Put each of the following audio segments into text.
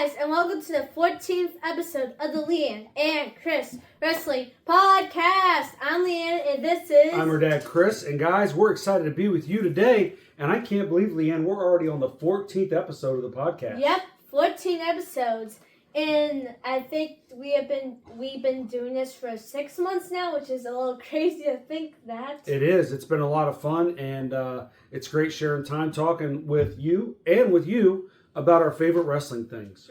guys, and welcome to the 14th episode of the Leanne and Chris Wrestling Podcast. I'm Leanne, and this is... I'm her dad, Chris, and guys, we're excited to be with you today, and I can't believe, Leanne, we're already on the 14th episode of the podcast. Yep, 14 episodes, and I think we've been doing this for 6 months now, which is a little crazy to think that. It is. It's been a lot of fun, and it's great sharing time talking with you and with you about our favorite wrestling things.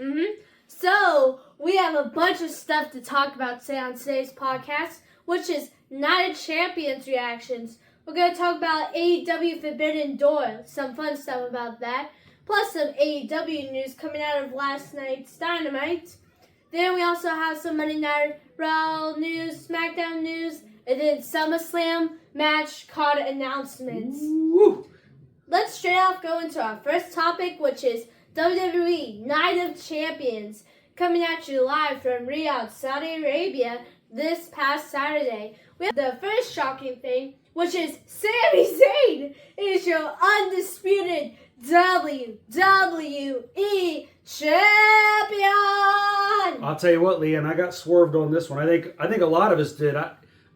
So, we have a bunch of stuff to talk about today on today's podcast, which is Night of Champions reactions. We're going to talk about AEW Forbidden Door, some fun stuff about that, plus some AEW news coming out of last night's Dynamite. Then we also have some Monday Night Raw news, SmackDown news, and then SummerSlam match card announcements. Woo! Let's straight off go into our first topic, which is WWE Night of Champions, coming at you live from Riyadh, Saudi Arabia, this past Saturday. We have the first shocking thing, which is Sami Zayn is your undisputed WWE champion. I'll tell you what, Leanne, I got swerved on this one. I think a lot of us did. I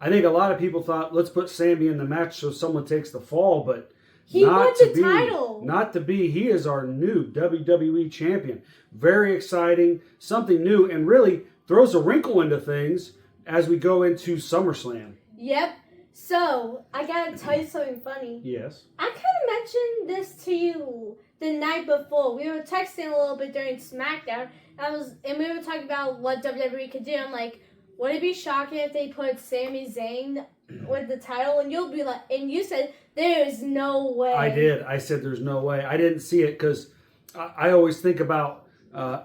think a lot of people thought, let's put Sami in the match so someone takes the fall, but he won the title. Not to be. He is our new WWE champion. Very exciting, something new, and really throws a wrinkle into things as we go into SummerSlam. Yep. So, I gotta tell you something funny. Yes. I kind of mentioned this to you the night before. We were texting a little bit during SmackDown, and we were talking about what WWE could do. I'm like, would it be shocking if they put Sami Zayn with the title? And you'll be like, and you said, there is no way. I did. I said there's no way. I didn't see it because I always think about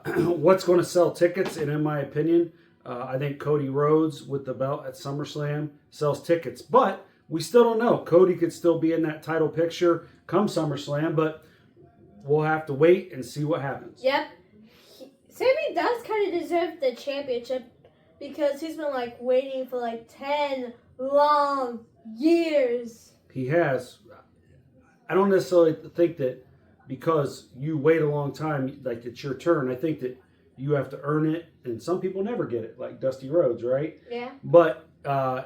what's going to sell tickets, and in my opinion, I think Cody Rhodes with the belt at SummerSlam sells tickets. But we still don't know. Cody could still be in that title picture come SummerSlam, but we'll have to wait and see what happens. Yep. Sami does kind of deserve the championship because he's been waiting for 10 long years. He has. I don't necessarily think that because you wait a long time, it's your turn. I think that you have to earn it, and some people never get it, like Dusty Rhodes, right? Yeah. But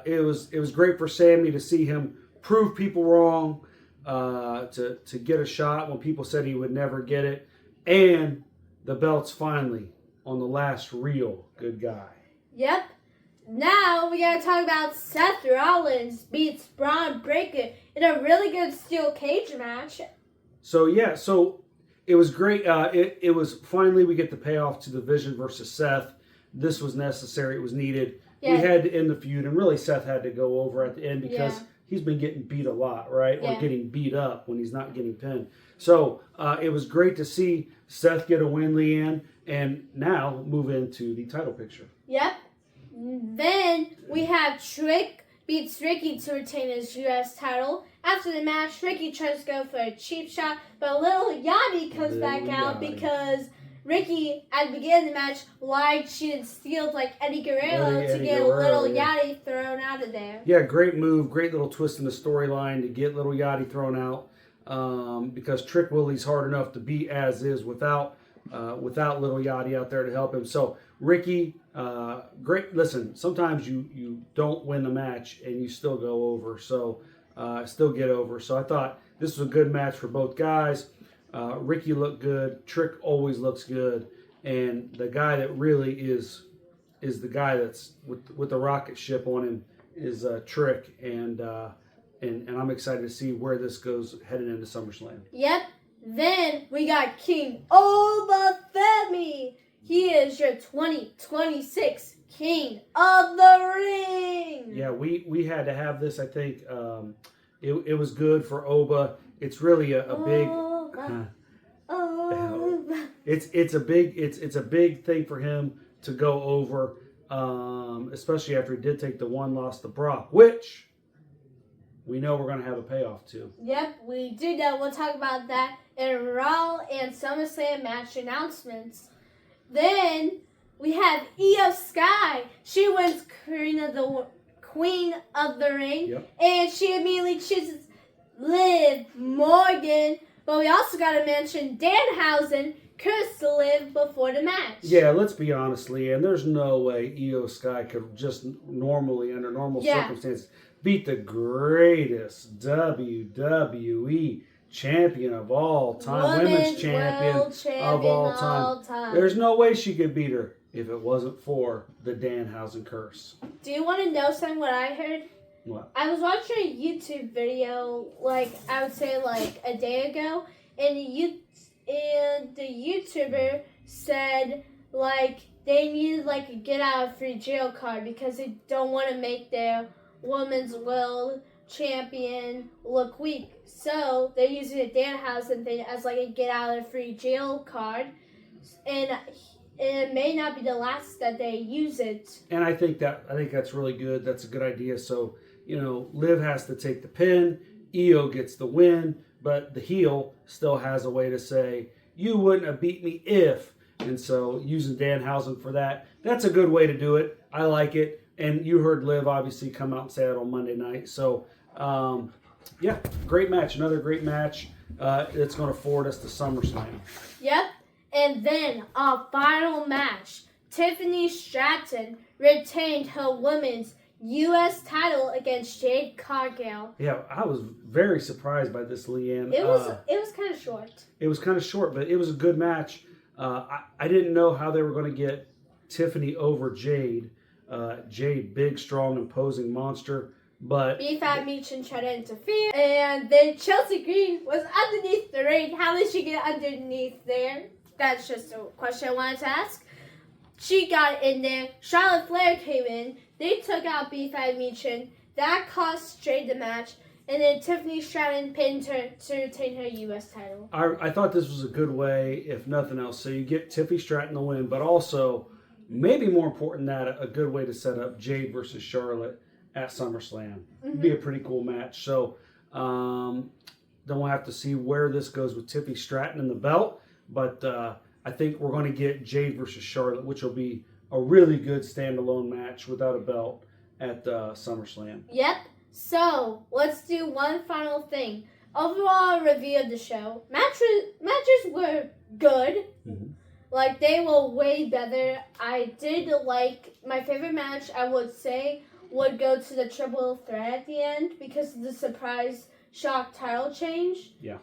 it was great for Sami to see him prove people wrong, to get a shot when people said he would never get it, and the belt's finally on the last real good guy. Yep. Now we gotta talk about Seth Rollins beats Braun Breaker in a really good steel cage match. So it was great. It was finally we get the payoff to the Vision versus Seth. This was necessary. It was needed. Yeah. We had to end the feud, and really Seth had to go over at the end because he's been getting beat a lot, right? Yeah. Or getting beat up when he's not getting pinned. So it was great to see Seth get a win, Leanne, and now move into the title picture. Yep. Then we have Trick beats Ricky to retain his U.S. title. After the match, Ricky tries to go for a cheap shot, but Little Yachty comes back out because Ricky, at the beginning of the match, lied, cheated, stealed like Eddie Guerrero to get Little Yachty thrown out of there. Yeah, great move, great little twist in the storyline to get Little Yachty thrown out because Trick Willie's hard enough to beat as is without Little Yachty out there to help him. So Ricky, great. Listen, sometimes you don't win the match and you still go over, so still get over. So I thought this was a good match for both guys. Ricky looked good. Trick always looks good, and the guy that really is the guy that's with the rocket ship on him is Trick, and I'm excited to see where this goes heading into SummerSlam. Yep. Then we got King Obafemi. He is your 2026 King of the Ring. Yeah, we had to have this. I think it was good for Oba. It's really a big. It's a big thing for him to go over, especially after he did take the one loss to Brock, which we know we're going to have a payoff to. Yep, we do know. We'll talk about that in Raw and SummerSlam match announcements. Then we have Io Sky. She wins Queen of the Ring, and she immediately chooses Liv Morgan. But we also got to mention Danhausen. cursed Liv before the match. Yeah, let's be honest, Leanne. There's no way Io Sky could just normally, under normal circumstances, beat the greatest WWE champion of all time, women's champion of all time. There's no way she could beat her if it wasn't for the Danhausen curse. Do you want to know something what I heard? What? I was watching a YouTube video, I would say a day ago, and the YouTuber said they needed a get out of free jail card because they don't want to make their women's world champion look weak. So they're using the Danhausen thing as a get out of free jail card, and it may not be the last that they use it. And I think that's really good. That's a good idea. So, Liv has to take the pin, Io gets the win, but the heel still has a way to say, you wouldn't have beat me if. And so using Danhausen for that, that's a good way to do it. I like it. And you heard Liv obviously come out and say that on Monday night. So, great match. Another great match. It's going to forward us to SummerSlam. Yep. And then our final match, Tiffany Stratton retained her women's U.S. title against Jade Cargill. Yeah, I was very surprised by this, Leanne. It was kind of short. It was kind of short, but it was a good match. I didn't know how they were going to get Tiffany over Jade. Jade, big, strong, imposing monster. But B5 Meechin tried to interfere, and then Chelsea Green was underneath the ring. How did she get underneath there? That's just a question I wanted to ask. She got in there. Charlotte Flair came in. They took out B5 Meechin. That cost Jade the match. And then Tiffany Stratton pinned her to retain her U.S. title. I thought this was a good way, if nothing else. So you get Tiffany Stratton to win, but also, maybe more important than that, a good way to set up Jade versus Charlotte at SummerSlam. It'd be a pretty cool match. So then we'll have to see where this goes with Tiffany Stratton and the belt. But I think we're going to get Jade versus Charlotte, which will be a really good standalone match without a belt at SummerSlam. Yep. So let's do one final thing. Overall review of the show. Matches were good. Mm-hmm. They were way better. I did my favorite match, I would say, would go to the triple threat at the end because of the surprise shock title change. Yeah.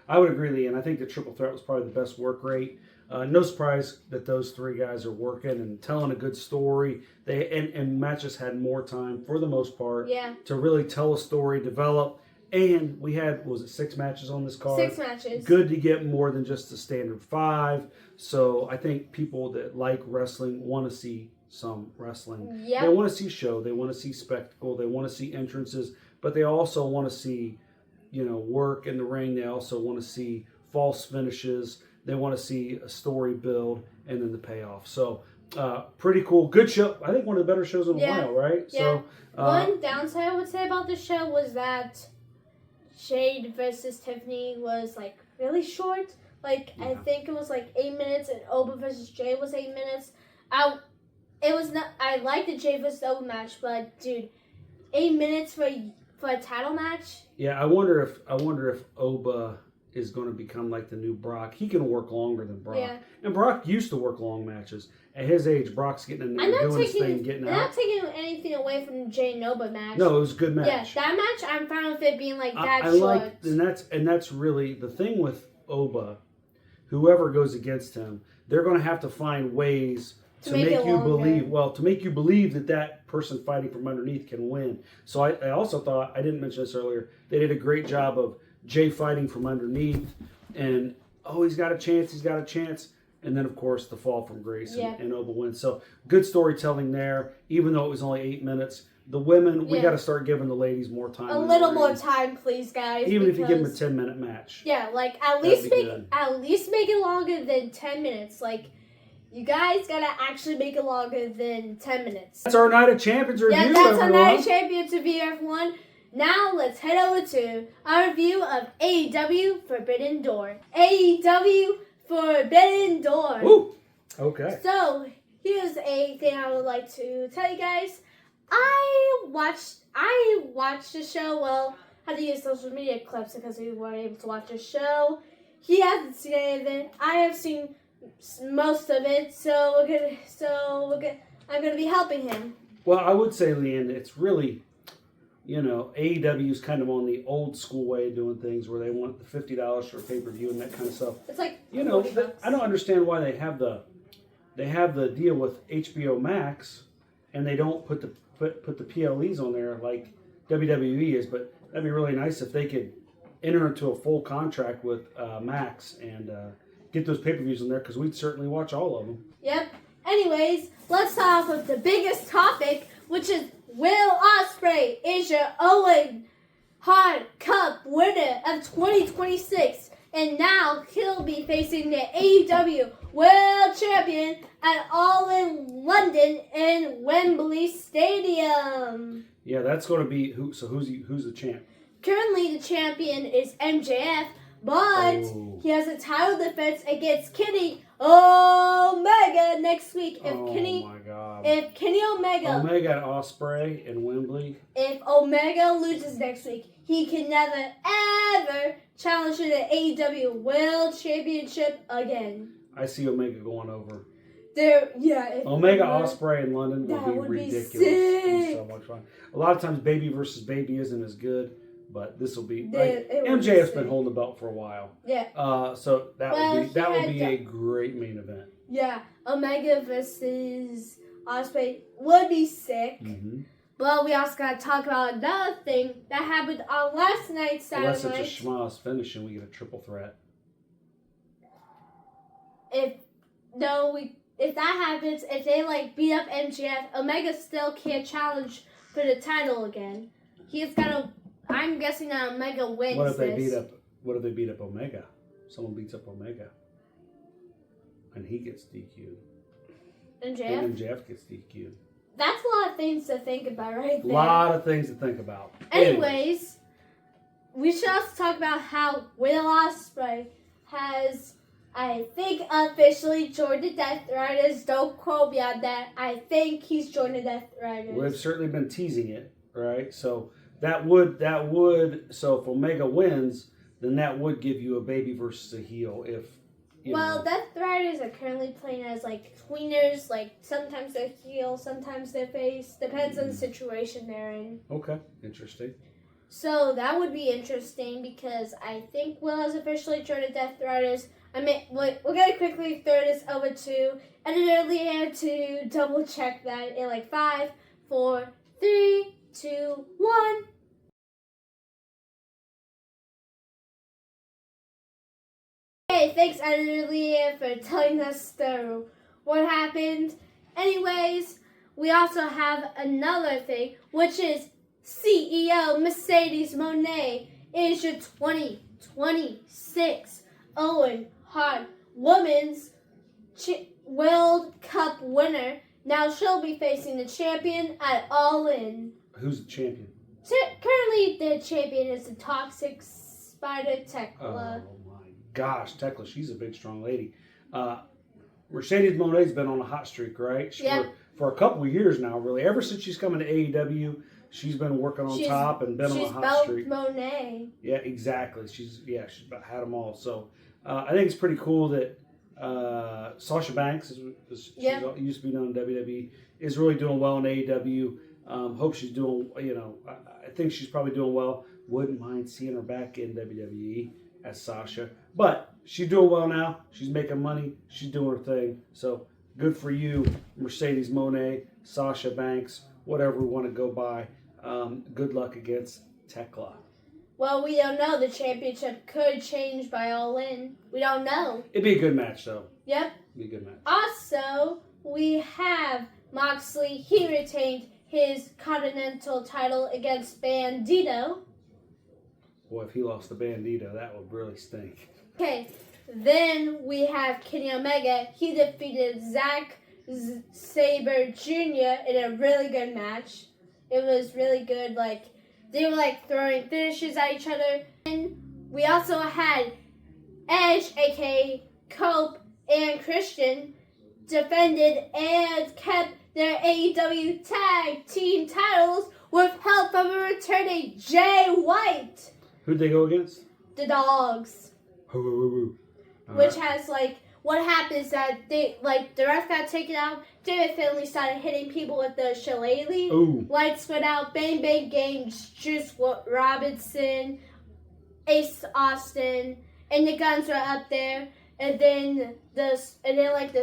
I would agree, Leanne. I think the triple threat was probably the best work rate. No surprise that those three guys are working and telling a good story. And matches had more time, for the most part, to really tell a story, develop. And we had, 6 matches on this card? 6 matches. Good to get more than just the standard 5. So I think people that like wrestling want to see some wrestling. Yep. They want to see show. They want to see spectacle. They want to see entrances. But they also want to see, work in the ring. They also want to see false finishes. They want to see a story build and then the payoff. So, pretty cool. Good show. I think one of the better shows in a while, right? Yeah. So, one downside I would say about the show was that Jade versus Tiffany was really short. I think it was 8 minutes, and Oba versus Jade was 8 minutes. I liked the Jade versus Oba match, but dude, 8 minutes for a title match. Yeah, I wonder if Oba is going to become the new Brock. He can work longer than Brock. Yeah. And Brock used to work long matches. At his age, Brock's getting in there, doing his thing, getting out. I'm not taking anything away from the Jay Nova match. No, it was a good match. Yeah, that match, I'm fine with it being that I short. like, and that's really the thing with Oba. Whoever goes against him, they're going to have to find ways to make you believe. Well, to make you believe that person fighting from underneath can win. So I also thought, I didn't mention this earlier, they did a great job of Jay fighting from underneath, and he's got a chance, and then of course the fall from grace and Oba wins. So good storytelling there, even though it was only 8 minutes. The women, we got to start giving the ladies more time. A little more time, please, guys. Even if you give them a 10-minute match. Yeah, at least make it longer than 10 minutes. You guys gotta actually make it longer than 10 minutes. That's our Night of Champions review. Yeah, that's our Night of Champions review, everyone. Now let's head over to our review of AEW Forbidden Door. AEW Forbidden Door. Ooh, okay. So here's a thing I would like to tell you guys. I watched the show. Well, I had to use social media clips because we weren't able to watch the show. he hasn't seen any of it. I have seen most of it, so I'm gonna be helping him. Well, I would say, Leanne, it's really, AEW is kind of on the old school way of doing things where they want the $50 for a pay-per-view and that kind of stuff. It's like $40. I don't understand why they have the deal with HBO Max and they don't put the PLEs on there like WWE is, but that'd be really nice if they could enter into a full contract with Max and get those pay-per-views on there, because we'd certainly watch all of them. Yep. Anyways, let's start off with the biggest topic, which is Will Ospreay is your Owen Hart Cup winner of 2026, and now he'll be facing the AEW World Champion at All In London in Wembley Stadium. Yeah, that's going to be who's the champ? Currently, the champion is MJF, but he has a title defense against Kenny Omega next week. My God! If Kenny Omega and Ospreay in Wembley. If Omega loses next week, he can never ever challenge for the AEW World Championship again. I see Omega going over. Omega Ospreay in London would be ridiculous. It'd be so much fun. A lot of times, baby versus baby isn't as good, but this will be. MJF's been holding the belt for a while. Yeah. So that would be a great main event. Yeah, Omega versus Ospreay would be sick. Mm-hmm. But we also got to talk about another thing that happened on last night's Saturday night. Unless it's a Schmaz finish and we get a triple threat. If that happens, if they beat up MJF, Omega still can't challenge for the title again. He's gotta. I'm guessing that Omega wins. What if they beat up Omega? Someone beats up Omega, and he gets DQ'd. MJF. And MJF gets DQ'd. That's a lot of things to think about, right there. A lot of things to think about. Anyways, we should also talk about how Will Ospreay has, I think, officially joined the Death Riders. Don't quote me on that. I think he's joined the Death Riders. We've certainly been teasing it, right? So so if Omega wins, then that would give you a baby versus a heel. Death Riders are currently playing as tweeners. Sometimes they're heel, sometimes they're face. Depends on the situation they're in. Okay, interesting. So that would be interesting because I think Will has officially joined the Death Riders. We're going to quickly throw this over to Editor Leanne to double check that in 5, 4, 3, 2, 1. Hey, thanks Editor Leanne for telling us what happened. Anyways, we also have another thing, which is CEO Mercedes Moné is your 2026 Owen Hart Women's World Cup winner. Now she'll be facing the champion at All In. Who's the champion? Currently, the champion is the Toxic Spider Tekla. Oh my gosh, Tekla, she's a big, strong lady. Mercedes Moné's been on a hot streak, right? For a couple of years now, really. Ever since she's coming to AEW, she's been working on top and been on a hot streak. She's Moné. Yeah, exactly. She's about had them all. So I think it's pretty cool that Sasha Banks, used to be known in WWE, is really doing well in AEW. Hope she's doing, I think she's probably doing well. Wouldn't mind seeing her back in WWE as Sasha. But she's doing well now. She's making money. She's doing her thing. So good for you, Mercedes Moné, Sasha Banks, whatever we want to go by. Good luck against Tekla. Well, we don't know. The championship could change by All In. We don't know. It'd be a good match, though. Yep. It'd be a good match. Also, we have Moxley. He retained his Continental title against Bandito. Boy, if he lost to Bandito, that would really stink. Okay. Then we have Kenny Omega. He defeated Zack Sabre Jr. in a really good match. It was really good. They were throwing finishes at each other. And we also had Edge, aka Cope, and Christian defended and kept their AEW Tag Team titles with help from a returning Jay White. Who'd they go against? The Dogs. which has like what happened is that they like the ref got taken out. David Finlay started hitting people with the shillelagh. Ooh. Lights went out. Bang bang games. Juice Robinson, Ace Austin, and the guns were up there. And then the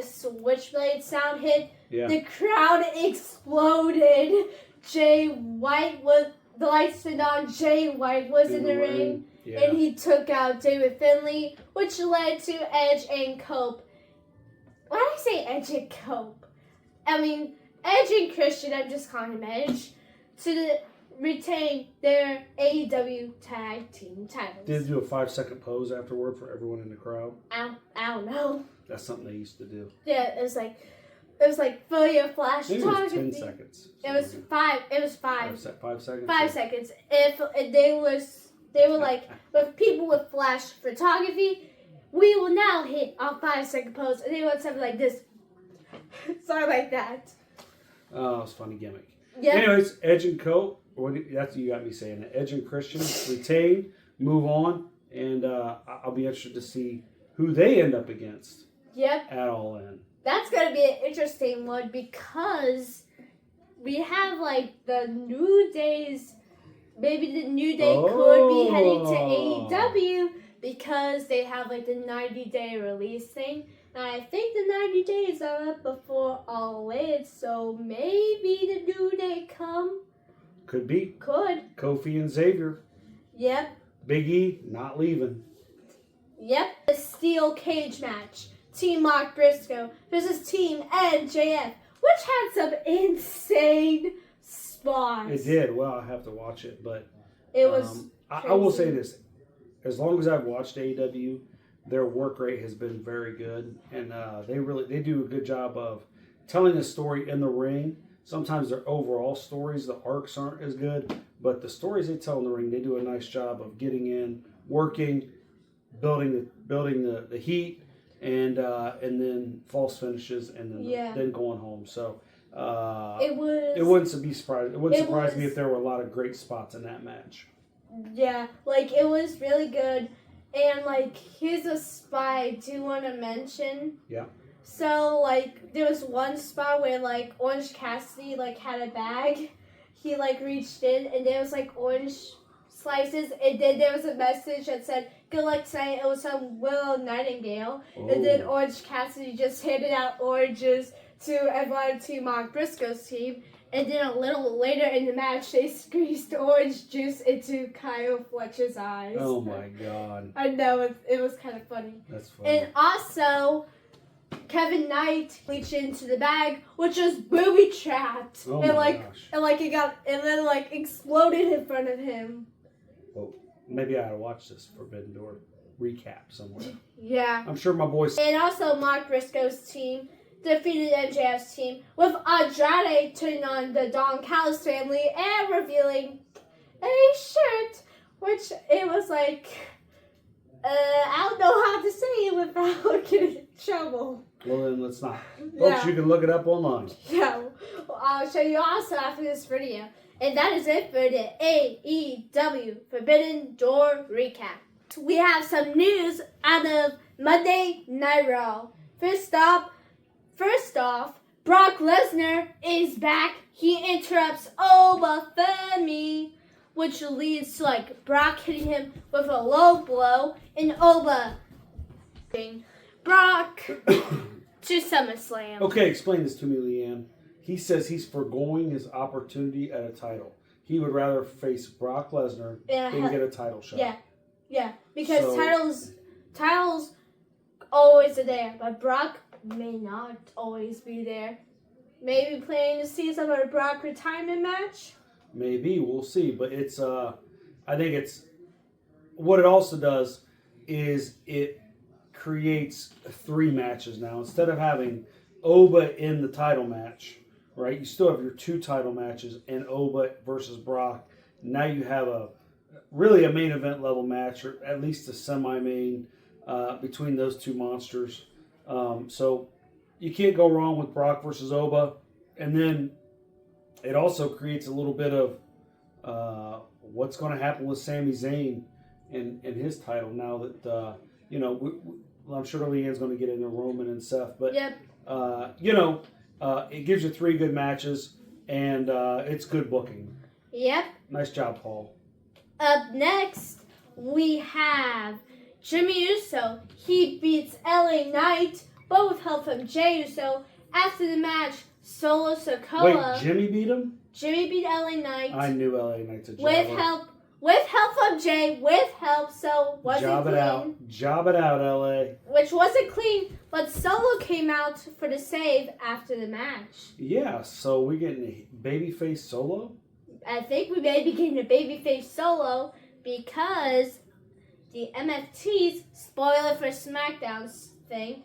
switchblade sound hit. Yeah. The crowd exploded. The lights turned on. Jay White was in the ring. Yeah. And he took out David Finlay, which led to Edge and Cope. Why did I say Edge and Cope? I mean, Edge and Christian, I'm just calling him Edge, to retain their AEW tag team titles. Did they do a 5-second pose afterward for everyone in the crowd? I don't know. That's something they used to do. Yeah, it was like for your flash. Maybe it was 10 seconds. It was 5. It was 5. 5 seconds? 5 seconds. If they were like, with people with flash photography, we will now hit our 5-second pose. And they want something like this. Something like that. Oh, it's a funny gimmick. Yeah. Anyways, Edge and Cope, that's what you got me saying. Edge and Christian retain, move on, and I'll be interested to see who they end up against. Yep. At All In. That's going to be an interesting one because we have like the New Day's. Maybe the New Day could be heading to AEW because they have like the 90-day release thing. And I think the 90 days are up before All In, so maybe the New Day come. Could be. Could. Kofi and Xavier. Yep. Big E not leaving. Yep. The steel cage match. Team Mark Briscoe versus Team MJF, which had some insane spots. It did. Well, I have to watch it, but it was. I will say this: as long as I've watched AEW, their work rate has been very good, and they do a good job of telling a story in the ring. Sometimes their overall stories, the arcs aren't as good, but the stories they tell in the ring, they do a nice job of getting in, working, building the heat, and then false finishes, and then going home. So it wouldn't be surprised. It wouldn't surprise me if there were a lot of great spots in that match. Yeah, like it was really good, and like here's a spot I do want to mention. Yeah. So, like, there was one spot where, like, Orange Cassidy, like, had a bag. He, like, reached in, and there was, like, orange slices. And then there was a message that said, good luck tonight. It was from Willow Nightingale. Oh. And then Orange Cassidy just handed out oranges to everyone to Mark Briscoe's team. And then a little later in the match, they squeezed orange juice into Kyle Fletcher's eyes. Oh, my God. I know. It was kind of funny. That's funny. And also, Kevin Knight reached into the bag, which was booby trapped, oh and my gosh. and then exploded in front of him. Well, maybe I ought to watch this Forbidden Door recap somewhere. Yeah, I'm sure my boys. And also, Mark Briscoe's team defeated MJF's team with Andrade turning on the Don Callis family and revealing a shirt, which it was like. I don't know how to say it without getting in trouble. Well, then let's not. Folks, you can look it up online. Yeah. Well, I'll show you also after this video. And that is it for the AEW Forbidden Door recap. We have some news out of Monday Night Raw. First off, Brock Lesnar is back. He interrupts Obafemi, which leads to like Brock hitting him with a low blow and Oba Brock to SummerSlam. Okay, explain this to me, Leanne. He says he's foregoing his opportunity at a title. He would rather face Brock Lesnar than get a title shot. Yeah, because titles always are there, but Brock may not always be there. Maybe planning to see some of the Brock retirement match. Maybe, we'll see. But it's, I think it's, what it also does is it creates 3 matches now. Instead of having Oba in the title match, right, you still have your 2 title matches and Oba versus Brock. Now you have really a main event level match, or at least a semi-main between those 2 monsters. So you can't go wrong with Brock versus Oba. And then it also creates a little bit of what's going to happen with Sami Zayn and his title now that I'm sure Leanne's going to get into Roman and stuff, but Yep. it gives you 3 good matches, and it's good booking. Yep. Nice job, Paul. Up next, we have Jimmy Uso. He beats LA Knight, but with help from Jey Uso. After the match, Solo Sikoa. Wait, Jimmy beat him? Jimmy beat LA Knight. I knew LA Knight's a jobber. With help from Jey, so wasn't Job clean. it out. Job it out, LA. Which wasn't clean, but Solo came out for the save after the match. Yeah, so we're getting a babyface Solo? I think we may be getting a babyface Solo because the MFTs, spoiler for SmackDown's thing.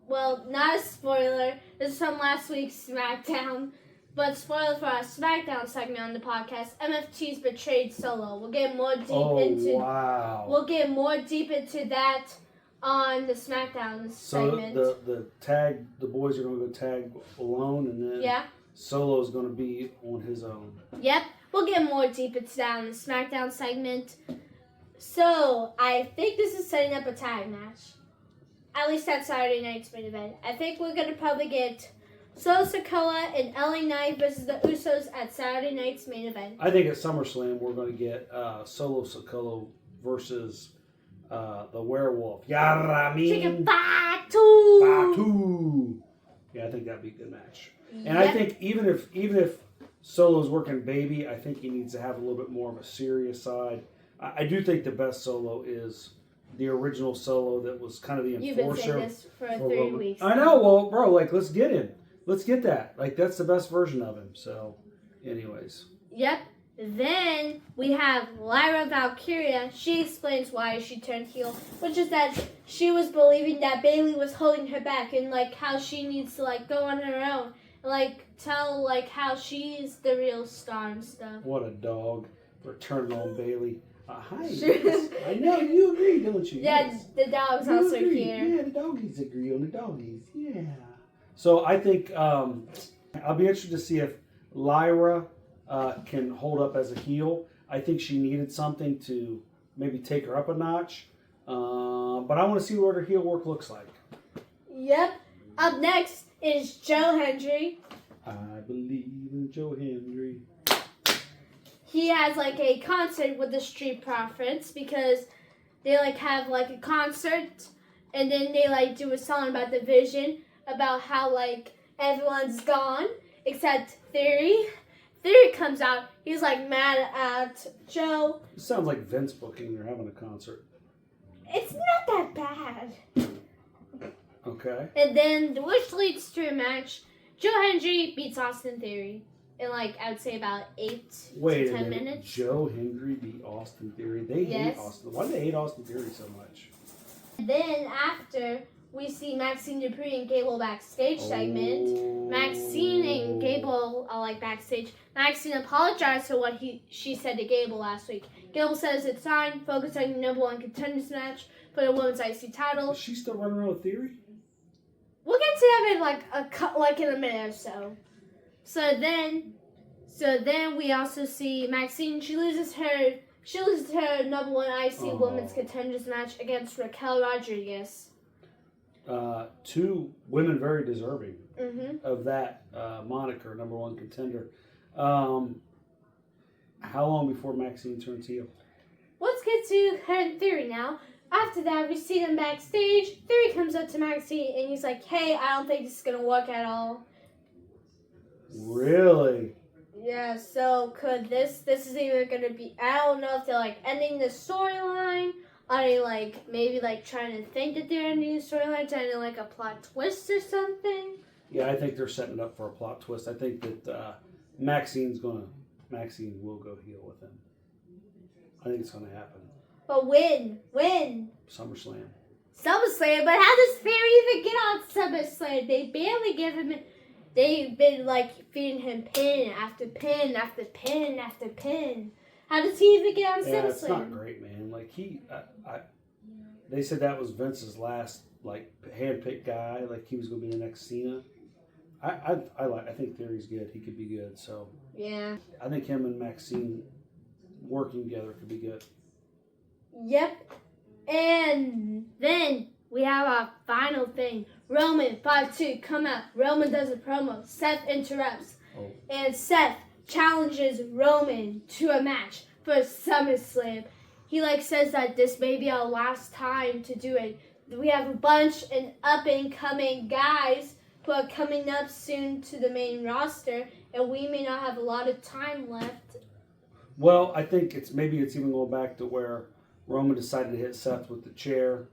Well, not a spoiler. This is from last week's SmackDown. But spoiler for our SmackDown segment on the podcast, MFTs betrayed Solo. We'll get more deep We'll get more deep into that on the SmackDown segment. So the boys are going to go tag alone, and then Solo's going to be on his own. Yep, we'll get more deep into that on the SmackDown segment. So I think this is setting up a tag match. At least that's Saturday night's main event. I think we're going to probably get Solo Sikoa and LA Knight versus the Usos at Saturday night's main event. I think at SummerSlam we're going to get Solo Sikoa versus the Werewolf. Yaramin Batu. Yeah, I think that'd be a good match. And I think even if Solo's working baby, I think he needs to have a little bit more of a serious side. I do think the best Solo is the original Solo that was kind of the enforcer. You've been saying this for 3 weeks. I know. Well, bro, let's get him. Let's get that. That's the best version of him. So, anyways. Yep. Then we have Lyra Valkyria. She explains why she turned heel, which is that she was believing that Bayley was holding her back and how she needs to go on her own and tell how she's the real star and stuff. What a dog for turning on Bayley. Hi. I know you agree, don't you? Yeah, yes. The dog's you also agree. here. Yeah, the doggies agree on the doggies. Yeah. So I think I'll be interested to see if Lyra can hold up as a heel. I think she needed something to maybe take her up a notch. But I want to see what her heel work looks like. Yep. Up next is Joe Hendry. I believe in Joe Hendry. He has a concert with the Street Profits because they have a concert and then they do a song about the Vision, about how everyone's gone except Theory. Theory comes out, he's mad at Joe. It sounds like Vince booking, they're having a concert. It's not that bad. Okay. And then which leads to a match. Joe Hendry beats Austin Theory in I would say about 8 to 10 minutes. Joe Hendry beat Austin Theory. They hate Austin. Why do they hate Austin Theory so much? And then after we see Maxine Dupree and Gable backstage segment. Maxine and Gable are backstage. Maxine apologized for what she said to Gable last week. Gable says it's fine. Focus on your number 1 contenders match for the women's IC title. Is she still running around with Theory? We'll get to that in a minute or so. So then we also see Maxine. She loses her number 1 IC women's contenders match against Raquel Rodriguez. 2 women very deserving of that moniker, number 1 contender. How long before Maxine turns heel? Let's get to her and Theory now. After that, we see them backstage. Theory comes up to Maxine and he's like, "Hey, I don't think this is gonna work at all." Really? Yeah. So could this is either gonna be? I don't know if they're ending the storyline. Are they maybe trying to think that they're ending the storyline, trying to a plot twist or something? Yeah, I think they're setting it up for a plot twist. I think that Maxine will go heel with him. I think it's gonna happen. But when? SummerSlam. SummerSlam? But how does Theory even get on SummerSlam? They barely give him. They've been feeding him pin after pin after pin after pin. How does he even get on SummerSlam? Yeah, it's not great, man. They said that was Vince's last handpicked guy. He was gonna be the next Cena. I think Theory's good. He could be good. So yeah, I think him and Maxine working together could be good. Yep. And then we have our final thing. Roman 5-2 come out. Roman does a promo. Seth interrupts. Oh. And Seth challenges Roman to a match for SummerSlam. He says that this may be our last time to do it. We have a bunch of up and coming guys who are coming up soon to the main roster, and we may not have a lot of time left. Well, I think it's even going back to where Roman decided to hit Seth with the chair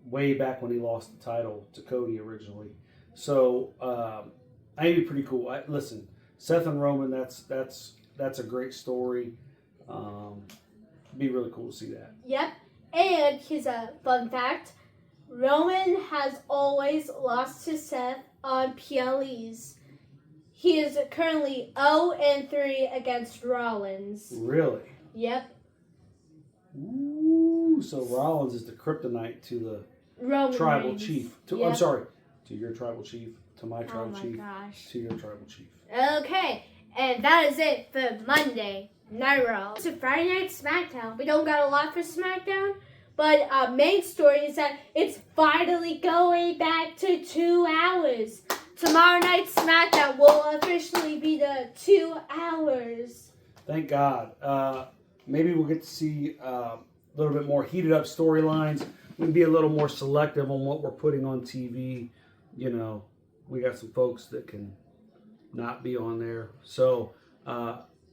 way back when he lost the title to Cody originally. So I think it'd be pretty cool. Listen, Seth and Roman, that's a great story. It'd be really cool to see that. Yep. And here's a fun fact. Roman has always lost to Seth on PLEs. He is currently 0-3 against Rollins. Really? Yep. Ooh, so Rollins is the kryptonite to the Roman tribal Reigns. chief. Yep. I'm sorry, to your tribal chief, to my tribal my chief, gosh. to your tribal chief. Okay, and that is it for Monday Night Raw. So Friday Night SmackDown. We don't got a lot for SmackDown, but our main story is that it's finally going back to 2 hours. Tomorrow night SmackDown will officially be the 2 hours. Thank God. Maybe we'll get to see a little bit more heated up storylines. We can be a little more selective on what we're putting on TV. You know, we got some folks that can not be on there. So,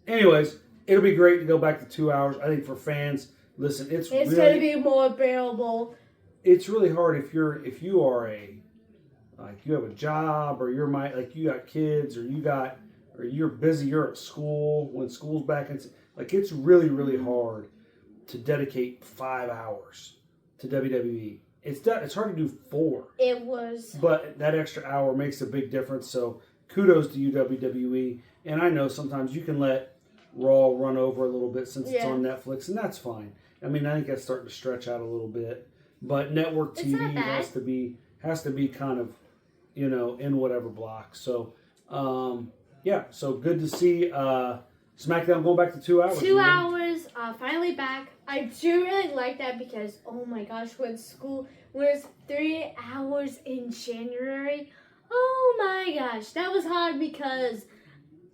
anyways, it'll be great to go back to 2 hours. I think for fans, listen, it's really, going to be more bearable. It's really hard if you are you have a job, or you got kids, or you're busy, you're at school when school's back, and it's really, really hard to dedicate 5 hours to WWE. It's hard to do 4. It was. But that extra hour makes a big difference. So kudos to you, WWE. And I know sometimes you can let Raw run over a little bit since it's on Netflix, and that's fine. I mean, I think that's starting to stretch out a little bit. But network TV has to be kind of, in whatever block. So, so good to see SmackDown going back to 2 hours. 2 hours, finally back. I do really like that because, oh my gosh, when school was 3 hours in January, oh my gosh, that was hard because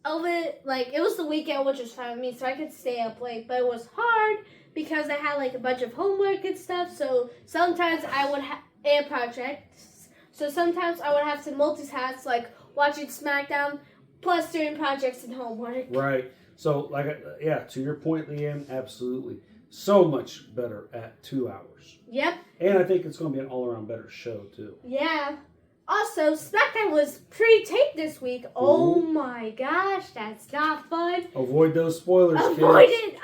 of it. It was the weekend, which was fine with me, so I could stay up late, but it was hard because I had a bunch of homework and stuff, so sometimes I would and projects, so sometimes I would have to multitask, watching SmackDown plus doing projects and homework. Right. So, to your point, Leanne, absolutely. So much better at 2 hours. Yep. And I think it's going to be an all-around better show, too. Yeah. Also, SmackDown was pre-taped this week. Ooh. Oh my gosh, that's not fun. Avoid those spoilers, kids. Avoid it.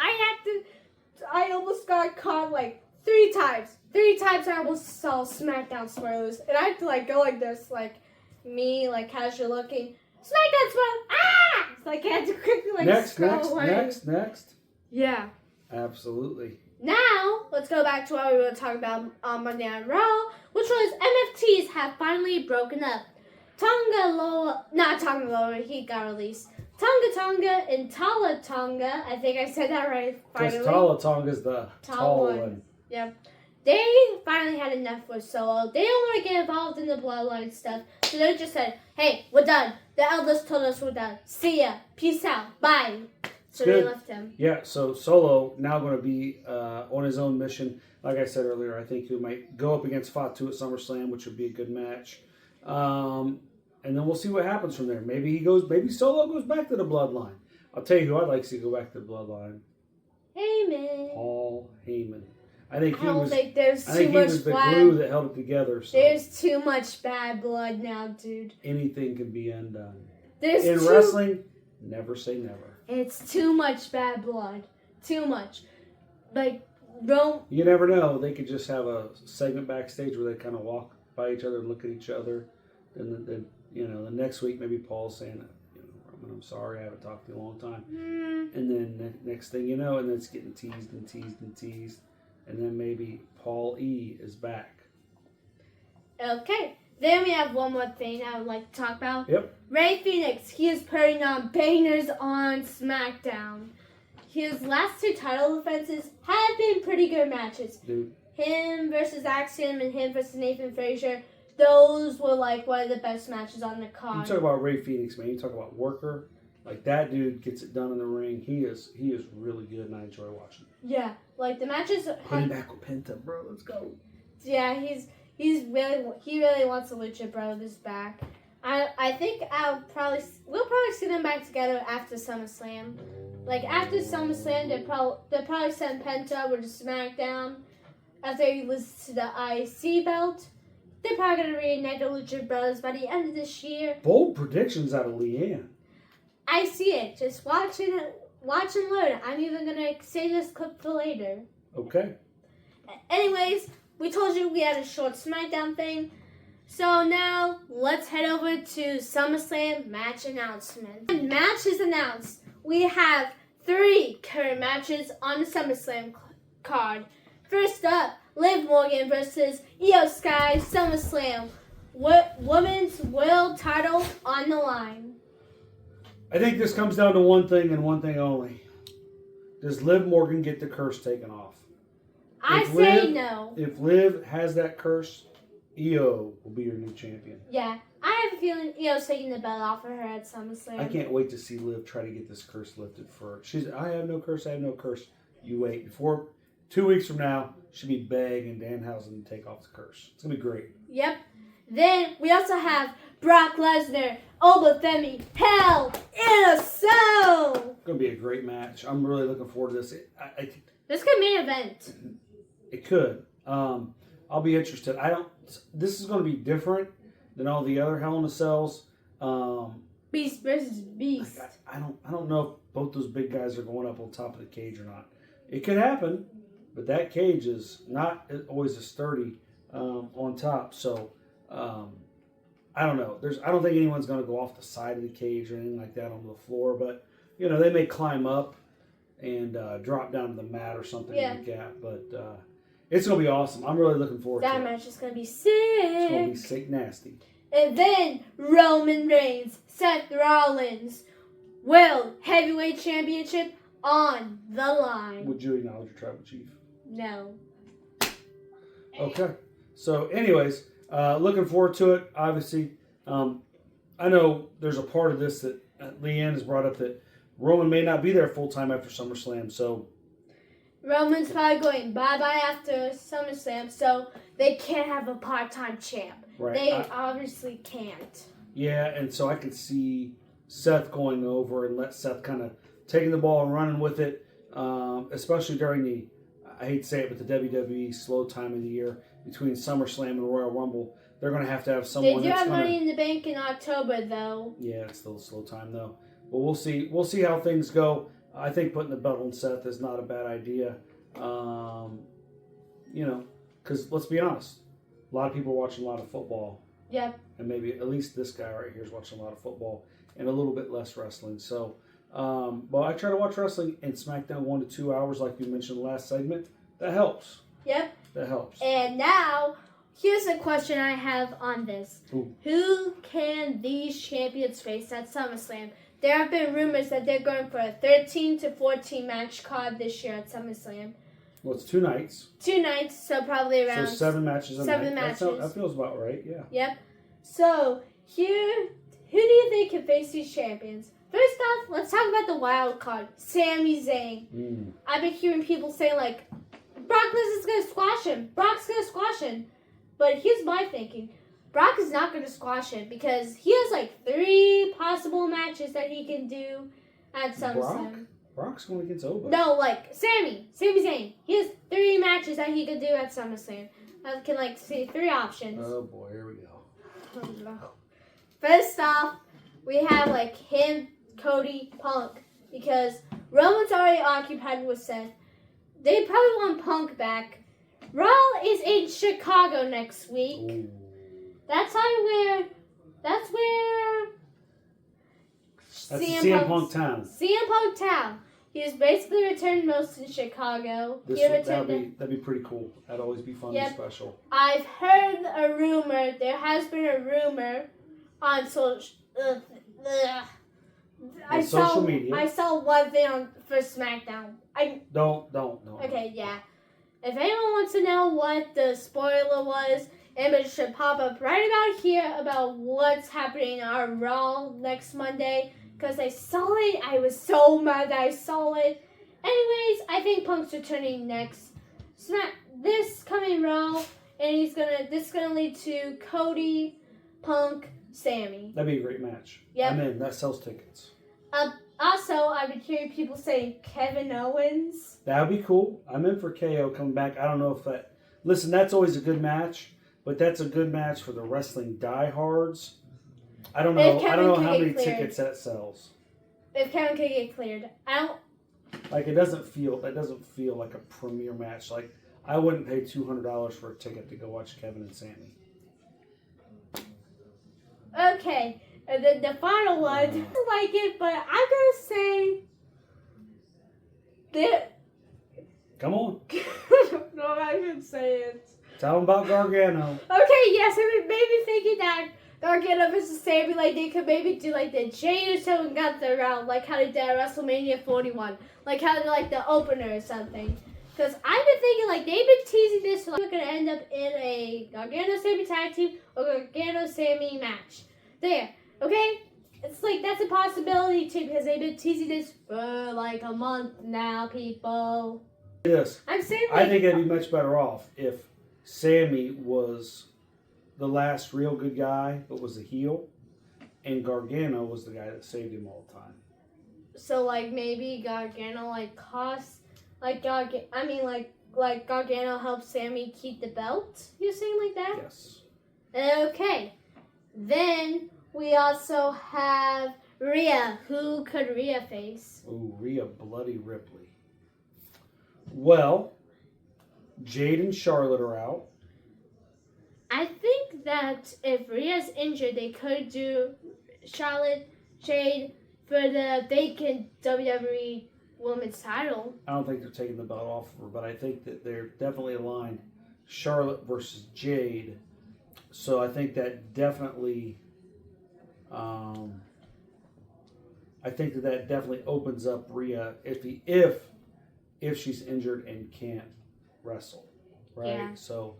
I almost got caught 3 times. 3 times I almost saw SmackDown spoilers. And I had to go like this, me, casual looking. SmackDown spoilers! Ah! I had to quickly Next. Yeah. Absolutely. Now, let's go back to what we were talking about on Monday Night Raw, which was MFTs have finally broken up. Not Tonga Loa, he got released. Tonga and Tala Tonga, I think I said that right, finally. Because Tala Tonga's the tall one. Yep. They finally had enough with Solo. They don't want to get involved in the bloodline stuff, so they just said, hey, we're done. The elders told us we're done. See ya. Peace out. Bye. So they left him. Yeah, so Solo now going to be on his own mission. Like I said earlier, I think he might go up against Fatu at SummerSlam, which would be a good match. And then we'll see what happens from there. Maybe Solo goes back to the Bloodline. I'll tell you who I'd like to see go back to the Bloodline. Heyman. Paul Heyman. I think he was the glue that held it together. So. There's too much bad blood now, dude. Anything can be undone. In wrestling, never say never. It's too much bad blood. Too much. You never know. They could just have a segment backstage where they kind of walk by each other and look at each other. And then the next week maybe Paul's saying, Roman, I'm sorry, I haven't talked to you in a long time. And then next thing you know, and then it's getting teased and teased and teased. And then maybe Paul E is back. Okay. Then we have one more thing I would like to talk about. Yep. Rey Fenix, he is putting on bangers on SmackDown. his last 2 title defenses have been pretty good matches. Dude. Him versus Axiom and him versus Nathan Frazier. Those were like one of the best matches on the card. You talk about Ray Phoenix, man. You talk about worker. Like that dude gets it done in the ring. He is really good, and I enjoy watching. Yeah, like the matches. Put him back with Penta, bro. Let's go. Yeah, he really wants the Lucha Brothers back. I think we'll probably see them back together after SummerSlam. Like after SummerSlam, they'll probably send Penta over to SmackDown after he loses to the IC belt. They're probably gonna reunite the Lucha Brothers by the end of this year. Bold predictions out of Leanne. I see it. Just watch and learn. I'm even gonna save this clip for later. Okay. Anyways, we told you we had a short SmackDown thing. So now, let's head over to SummerSlam match announcement. The match is announced. We have 3 current matches on the SummerSlam card. First up, Liv Morgan versus Io Sky, SummerSlam. Women's World title on the line. I think this comes down to one thing and one thing only. Does Liv Morgan get the curse taken off? I say no. If Liv has that curse, Io will be your new champion. Yeah, I have a feeling Io's taking the belt off of her at SummerSlam. I can't wait to see Liv try to get this curse lifted for her. I have no curse, I have no curse. You wait. 2 weeks from now, she'll be begging Danhausen to take off the curse. It's going to be great. Yep. Then we also have Brock Lesnar, Obafemi, Hell in a Cell. It's going to be a great match. I'm really looking forward to this. This could be an event. It could. I'll be interested. This is going to be different than all the other Hell in a Cells. Beast versus Beast. I don't know if both those big guys are going up on top of the cage or not. It could happen, but that cage is not always as sturdy on top. So I don't know. I don't think anyone's going to go off the side of the cage or anything like that onto the floor. But they may climb up and drop down to the mat or something like that. But it's going to be awesome. I'm really looking forward to it. That match is going to be sick. It's going to be sick nasty. And then Roman Reigns, Seth Rollins, World Heavyweight Championship on the line. Would you acknowledge your tribal chief? No. Okay. So, anyways, looking forward to it. Obviously, I know there's a part of this that Leanne has brought up that Roman may not be there full time after SummerSlam. So, Roman's probably going bye-bye after SummerSlam, so they can't have a part-time champ. Right. They obviously can't. Yeah, and so I could see Seth going over and let Seth kind of taking the ball and running with it, especially during the, I hate to say it, but the WWE slow time of the year between SummerSlam and Royal Rumble. They're going to have someone. They do have Money in the Bank in October, though. Yeah, it's still a slow time, though. But we'll see. We'll see how things go. I think putting the belt on Seth is not a bad idea. Because let's be honest, a lot of people are watching a lot of football. Yep. And maybe at least this guy right here is watching a lot of football and a little bit less wrestling. So, but I try to watch wrestling in SmackDown 1 to 2 hours, like you mentioned in the last segment. That helps. Yep. That helps. And now, here's a question I have on this. Ooh. Who can these champions face at SummerSlam? There have been rumors that they're going for a 13 to 14 match card this year at SummerSlam. Well, it's 2 nights. 2 nights, so probably around... So 7 matches a night. 7 matches. That feels about right, yeah. Yep. So, here, who do you think can face these champions? First off, let's talk about the wild card, Sami Zayn. I've been hearing people say, like, Brock Lesnar's going to squash him. Brock's going to squash him. But here's my thinking. Brock is not going to squash him because he has, like, 3 possible matches that he can do at SummerSlam. Brock's going against Oba. No, like, Sami Zayn. He has 3 matches that he can do at SummerSlam. I can, like, see 3 options. Oh, boy, here we go. First off, we have, like, him, Cody, Punk. Because Roman's already occupied with Seth. They probably want Punk back. Raw is in Chicago next week. Ooh. That's where CM Punk town. CM Punk town. He has basically returned most in Chicago. That'd be pretty cool. That'd always be fun and special. I've heard a rumor. There has been a rumor on social. on social media. I saw one thing for SmackDown. Don't. Okay, yeah. If anyone wants to know what the spoiler was, image should pop up right about here about what's happening on Raw next Monday. Because I saw it. I was so mad that I saw it. Anyways, I think Punk's returning next. This coming Raw, and this is gonna lead to Cody, Punk, Sami. That'd be a great match. Yep. I'm in. That sells tickets. Also, I've been hearing people saying Kevin Owens. That would be cool. I'm in for KO coming back. I don't know if that... Listen, that's always a good match, but that's a good match for the wrestling diehards. I don't know how many tickets that sells. If Kevin could get cleared. Like, that doesn't feel like a premier match. Like, I wouldn't pay $200 for a ticket to go watch Kevin and Sami. Okay. And then the final one, I don't like it, but I'm gonna say that. Come on. No, I should say it. Tell them about Gargano. Okay, yes, it made me thinking that Gargano versus Sami, like they could maybe do like the Jade or so and Gunther round, like how they did at WrestleMania 41, like how they like the opener or something. Because I've been thinking like they've been teasing this, like we're gonna end up in a Gargano Sami tag team or Gargano Sami match. There. Okay? It's like, that's a possibility too, because they've been teasing this for like a month now, people. Yes. I'm saying like, I think it'd be much better off if Sami was the last real good guy, but was a heel, and Gargano was the guy that saved him all the time. So like maybe Gargano like costs, like Gargano helps Sami keep the belt? You're saying like that? Yes. Okay. Then we also have Rhea. Who could Rhea face? Ooh, Rhea Bloody Ripley. Well, Jade and Charlotte are out. I think that if Rhea's injured, they could do Charlotte, Jade for the vacant WWE Women's title. I don't think they're taking the belt off of her, but I think that they're definitely aligned. Charlotte versus Jade. So I think that definitely... I think that definitely opens up Rhea if she's injured and can't wrestle, right? Yeah. So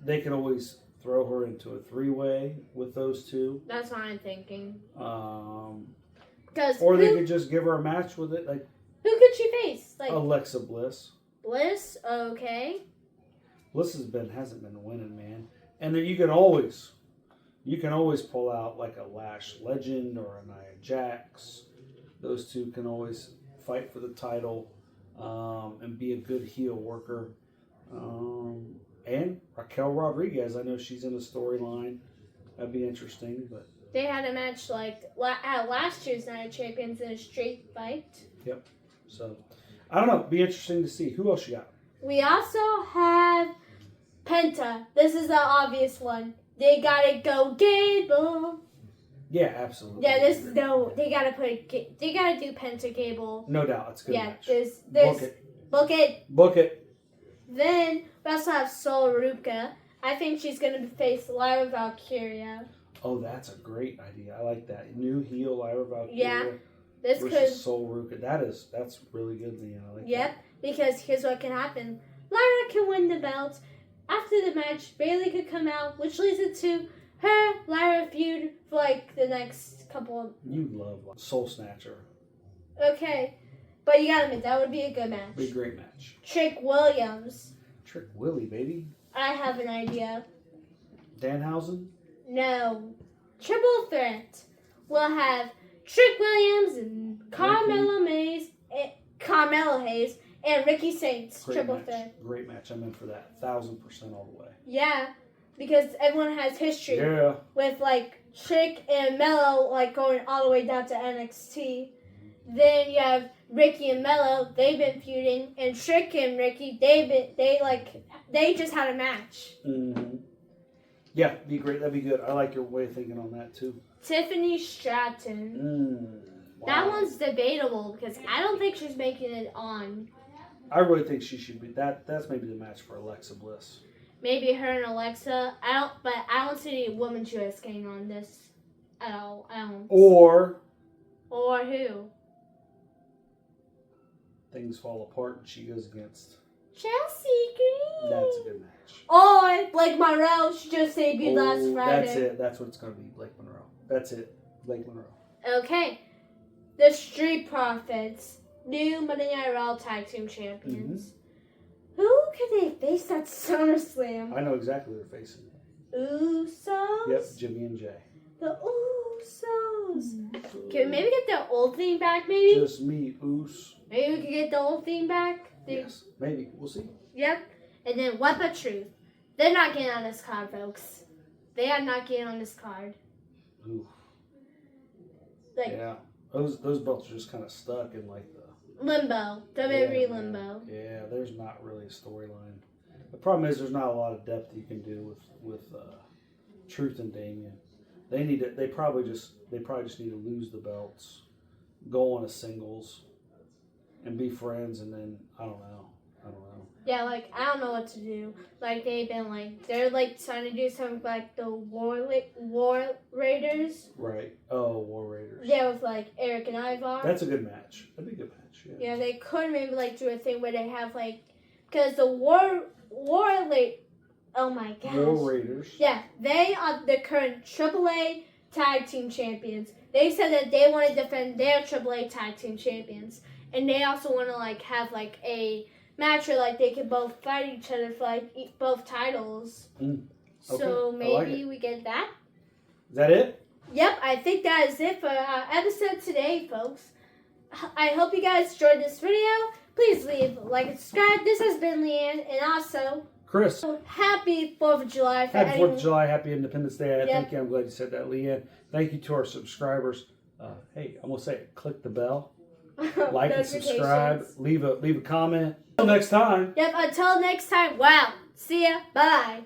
they could always throw her into a three-way with those two. That's what I'm thinking. Or They could just give her a match with it, like who could she face? Like Alexa Bliss. Bliss, okay. Bliss hasn't been winning, man. And then you can always pull out like a Lash Legend or a Nia Jax. Those two can always fight for the title and be a good heel worker. And Raquel Rodriguez, I know she's in a storyline. That'd be interesting. But they had a match like at last year's Night of Champions in a straight fight. Yep. So I don't know. Be interesting to see. Who else you got? We also have Penta. This is the obvious one. They gotta go Gable. Yeah, absolutely. Yeah, they gotta do Penta Gable. No doubt, it's a good match. Book it. Book it. Then we also have Sol Ruka. I think she's gonna face Lyra Valkyria. Oh, that's a great idea. I like that. New heel Lyra Valkyria. Yeah. This versus Sol Ruka. That's really good, Leanne. I like that. Because here's what can happen. Lyra can win the belt. After the match, Bayley could come out, which leads it to her Lyra feud for like the next couple of... You love Soul Snatcher. Okay. But you gotta admit, that would be a good match. Be a great match. Trick Williams. Trick Willie, baby. I have an idea. Danhausen? No. Triple threat. We'll have Trick Williams and Carmelo Hayes and Ricky Saints. Triple threat. Great match. I'm in for that. 1,000% all the way. Yeah. Because everyone has history. Yeah. With like Trick and Mello like going all the way down to NXT. Then you have Ricky and Mello, they've been feuding, and Trick and Ricky, they just had a match. Mm-hmm. Yeah, be great. That'd be good. I like your way of thinking on that too. Tiffany Stratton. Wow. That one's debatable because I don't think she's making it on. I really think she should be. That's maybe the match for Alexa Bliss. Maybe her and Alexa. I don't see any women choice getting on this at all. I don't. Or Or who? Things fall apart and she goes against. Chelsea Green. That's a good match. Or Blake Monroe. She just debuted last Friday. That's it. That's what it's going to be. Blake Monroe. That's it. Blake Monroe. Okay. The Street Profits. New Monday Night Raw Tag Team Champions. Who can they face at SummerSlam? I know exactly who they're facing. Usos? Yep, Jimmy and Jay. The Usos. Can we maybe get the old theme back, maybe? Just me, Oos. Maybe we can get the old theme back? Yes, maybe. We'll see. Yep. And then Weapon Truth. They're not getting on this card, folks. They are not getting on this card. Ooh. Like, yeah. Those belts are just kind of stuck in like the limbo. WWE limbo. Yeah, there's not really a storyline. The problem is there's not a lot of depth you can do with Truth and Damien. They probably just need to lose the belts, go on a singles, and be friends, and then I don't know. Yeah, like I don't know what to do. Like they're trying to do something like the War Raiders. Right. Oh, War Raiders. Yeah, with like Eric and Ivar. That's a good match. That'd be a good match. Yeah. Yeah, they could maybe do a thing where they have because the War oh my gosh. War Raiders. Yeah, they are the current AAA Tag Team Champions. They said that they want to defend their AAA Tag Team Champions, and they also want to have a match where they can both fight each other for both titles. Okay. So maybe we get that. Is that it? Yep, I think that is it for our episode today, folks. I hope you guys enjoyed this video. Please leave a like and subscribe. This has been Leanne, and also Chris. Happy 4th of July. Happy 4th of July. Happy Independence Day. Thank you. I'm glad you said that, Leanne. Thank you to our subscribers. Hey, I'm going to say it. Click the bell. Like and subscribe. Leave a comment. Until next time. Yep, until next time. Wow. See ya. Bye.